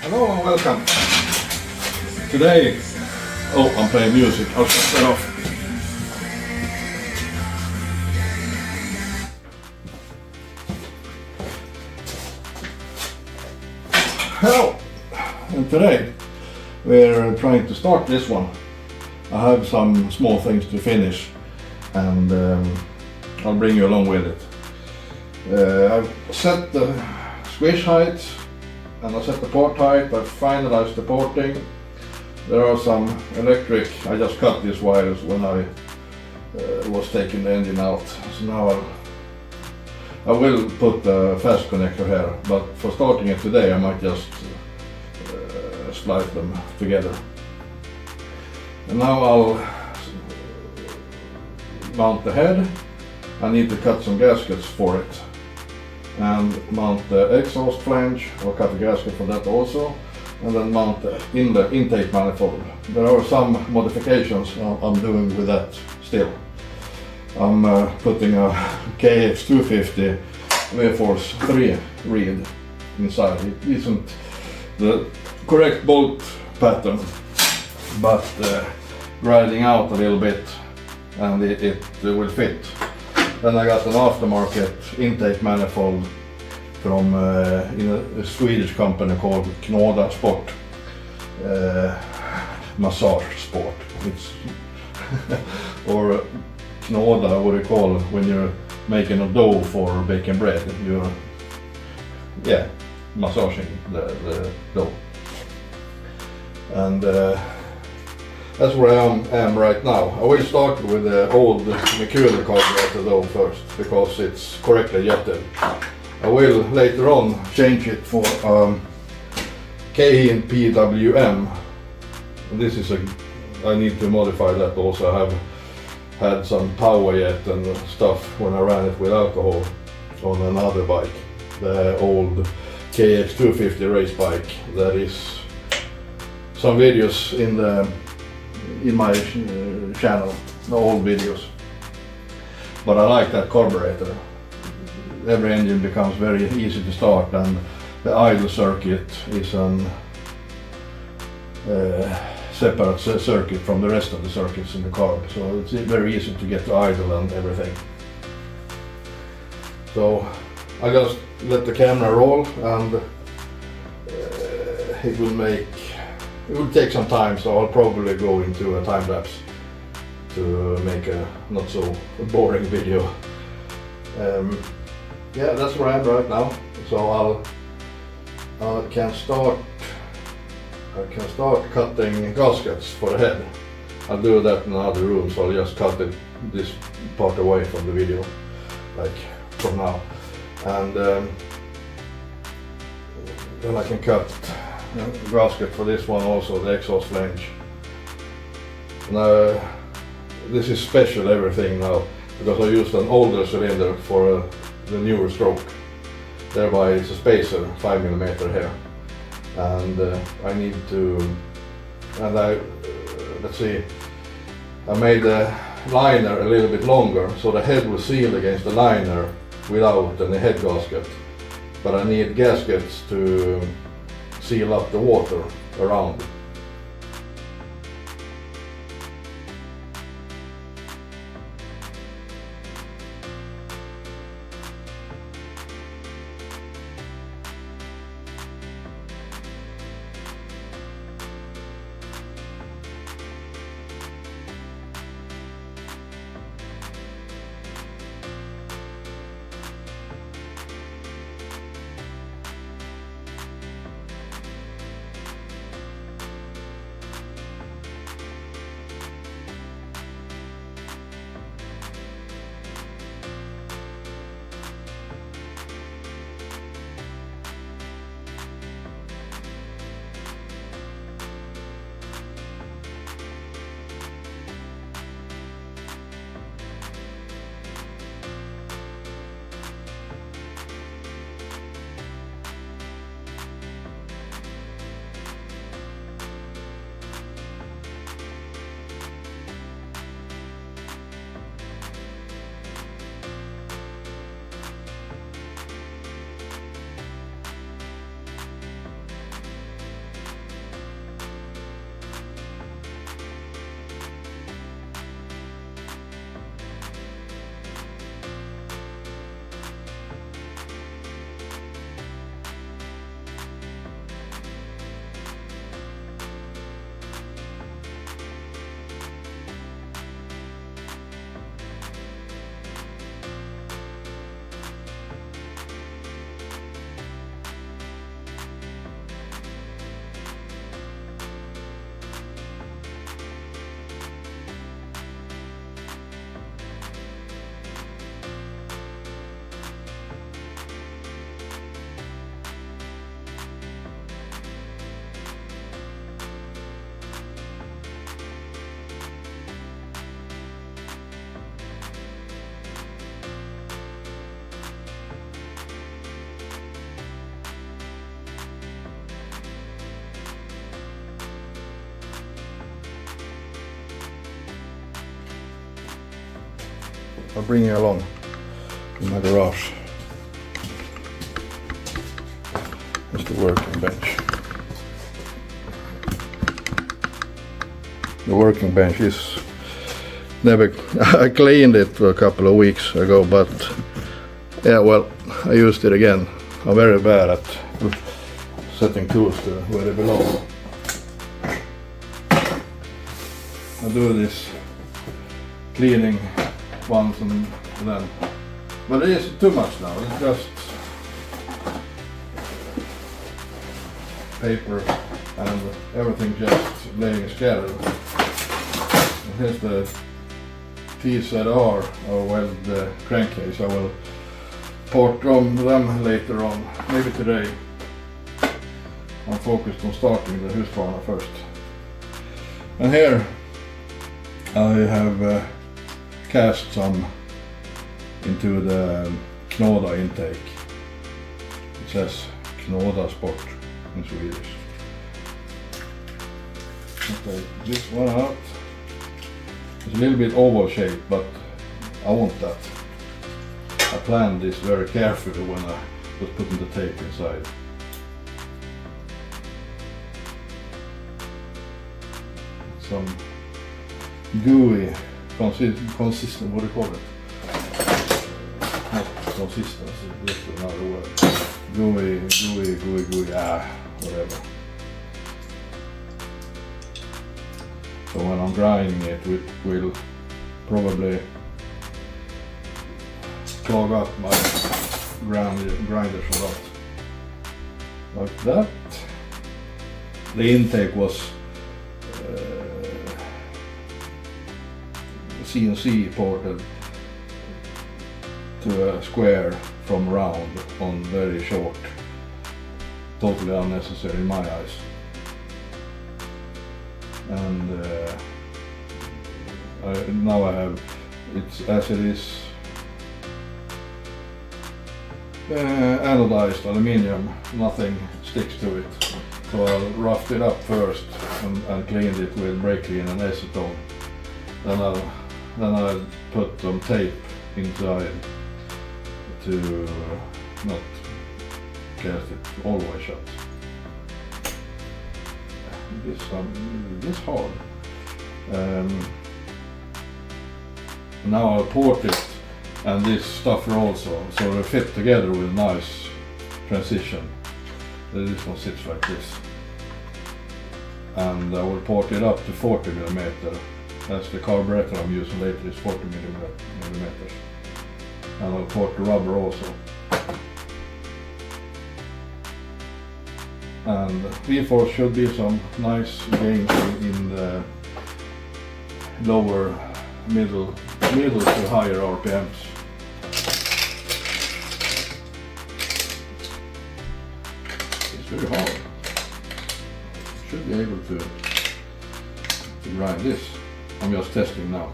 Hello and welcome. Today, I'm playing music. I'll shut that off. Hello. And today we're trying to start this one. I have some small things to finish, and I'll bring you along with it. I've set the squish height and I set the port height. I've finalized the porting. There are some electric, I just cut these wires when I was taking the engine out. So now I will put the fast connector here, but for starting it today I might just splice them together. And now I'll mount the head. I need to cut some gaskets for it and mount the exhaust flange. I'll cut the gasket for that also, and then mount the intake manifold. There are some modifications I'm doing with that still. I'm putting a KX250 wr250 3 reed inside. It isn't the correct bolt pattern, but grinding out a little bit and it will fit. Then I got an aftermarket intake manifold from a Swedish company called Knoda Sport. Massage Sport. It's or Knoda, what do you call when you're making a dough for baking bread. You're massaging the dough. And that's where I am right now. I will start with the old Mercury carburetor though first, because it's correctly jetted. I will later on change it for KE and PWM. This is I need to modify that also. I have had some power jet and stuff when I ran it with alcohol on another bike. The old KX250 race bike. That is some videos in my channel, the old videos. But I like that carburetor. Every engine becomes very easy to start, and the idle circuit is a separate circuit from the rest of the circuits in the carb, so it's very easy to get to idle and everything. So I just let the camera roll, and it will take some time, so I'll probably go into a time lapse to make a not so boring video. That's where I am right now. So I can start cutting gaskets for the head. I'll do that in another room, so I'll just cut this part away from the video, like from now, and then I can cut gasket for this one also, the exhaust flange. Now this is special everything now, because I used an older cylinder for the newer stroke. Thereby it's a spacer 5mm here, and I need to, and let's see, I made the liner a little bit longer so the head will seal against the liner without any head gasket, but I need gaskets to seal up the water around. I'll bring you along in my garage. It's the working bench. The working bench is never. I cleaned it a couple of weeks ago, but yeah, well, I used it again. I'm very bad at setting tools to where they belong. I do this cleaning once and then, but it is too much now. It's just paper and everything just laying scattered. And here's the TZR, or well, the crankcase. I will port on them later on, maybe today. I'm focused on starting the Husqvarna first. And here I have cast some into the Knoda intake. It says Knoda Sport in Swedish. Okay, this one out. It's a little bit oval shaped, but I want that. I planned this very carefully when I was putting the tape inside. Some gooey consistent, what do you call it? Not consistency, just another word. Gooey, whatever. So when I'm grinding it, it will probably clog up my grinders a lot. Like that. The intake was CNC ported to a square from round on very short. Totally unnecessary in my eyes. And now I have it as it is anodized aluminium, nothing sticks to it. So I roughed it up first and cleaned it with brake clean and acetone. Then I put some tape inside to not cast it all the way shut. This hard. Now I'll port it and this stuff also, so they fit together with a nice transition. This one sits like this. And I will port it up to 40 millimeter. That's the carburetor I'm using later, is 40 millimeters. And I'll port the rubber also. And V-force should be some nice gains in the lower, middle to higher RPMs. It's very hard. Should be able to grind this. I'm just testing now.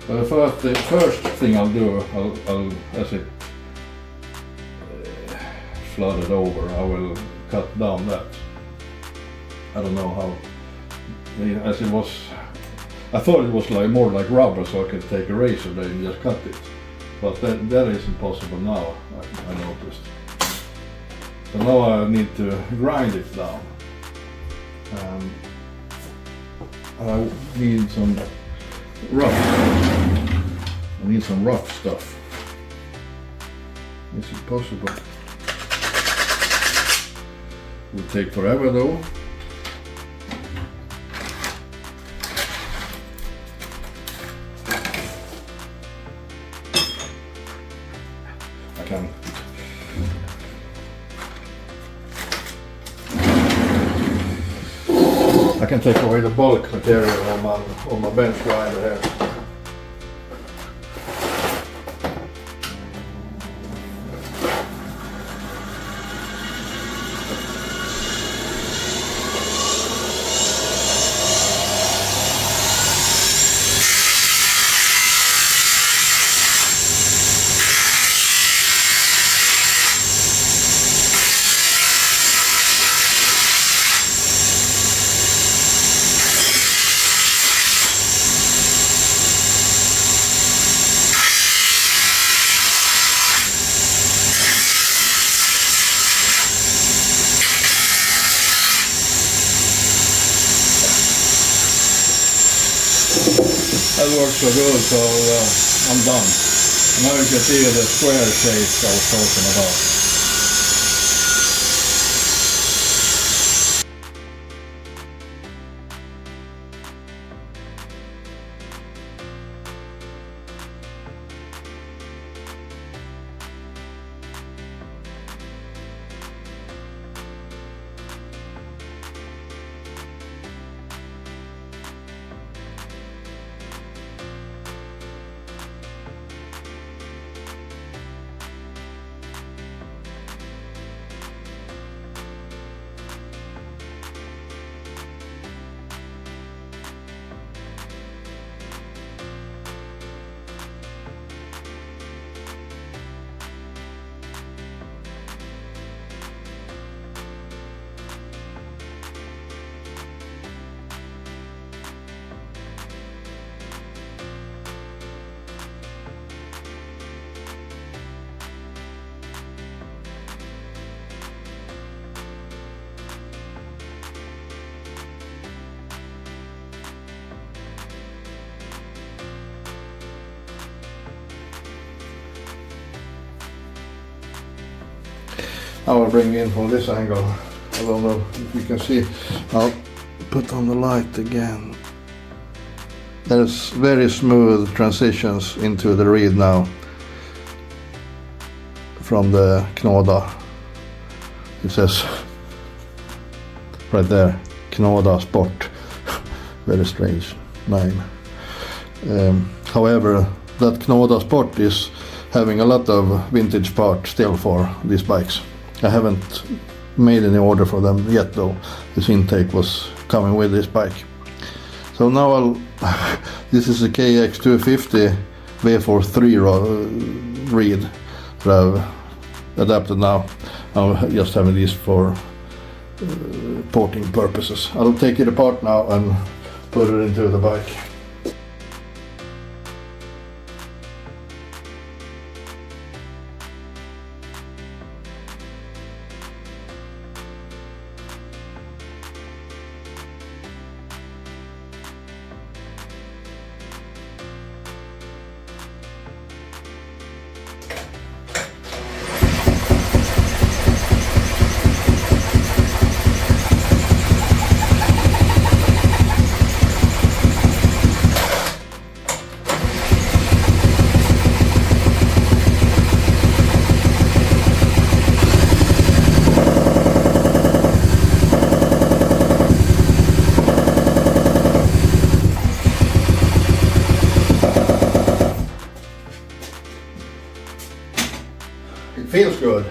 But the first thing I'll do, as it flooded over, I will cut down that. I don't know how, as it was, I thought it was like more like rubber, so I could take a razor blade and just cut it. But that isn't possible now, I noticed. So now I need to grind it down. I need some rough stuff. Is it possible? It will take forever though. I can take away the bulk material on my bench grinder here. That works so good, so I'm done. Now you can see the square shape I was talking about. I will bring in from this angle. I don't know if you can see. I'll put on the light again. There's very smooth transitions into the reed now from the Knoda. It says right there, Knoda Sport. Very strange name. However, that Knoda Sport is having a lot of vintage parts still for these bikes. I haven't made any order for them yet though. This intake was coming with this bike. So now this is a KX250 wr250 reed that I've adapted now. I'm just having these for porting purposes. I'll take it apart now and put it into the bike. It feels good.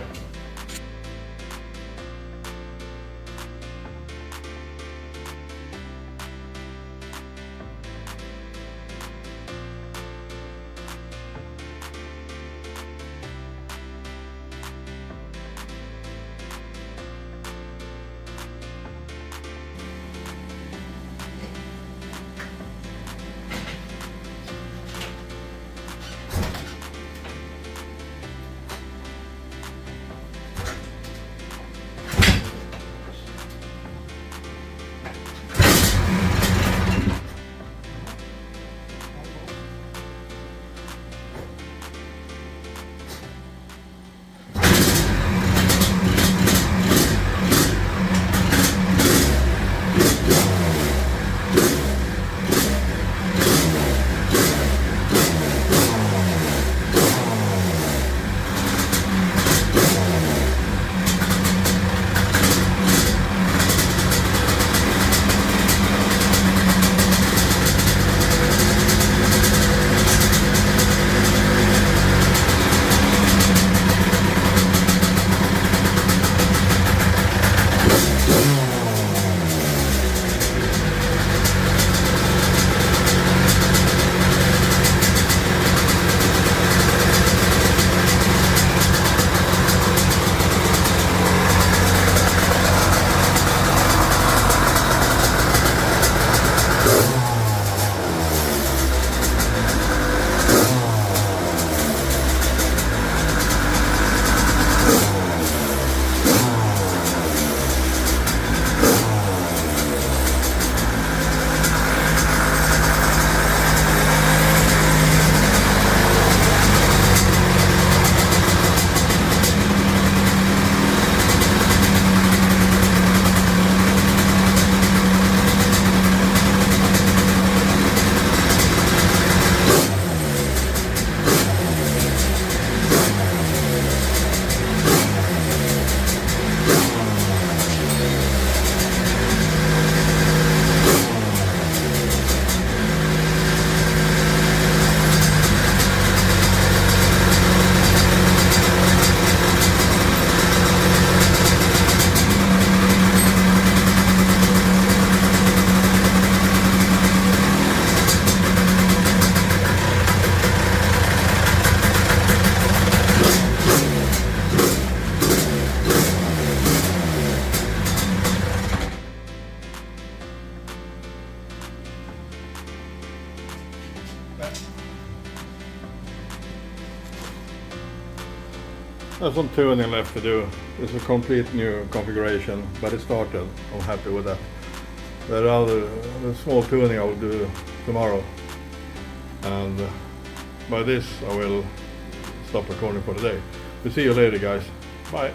There's some tuning left to do. It's a complete new configuration, but it started. I'm happy with that. There are the small tuning I will do tomorrow, and by this I will stop recording for today. We'll see you later, guys. Bye.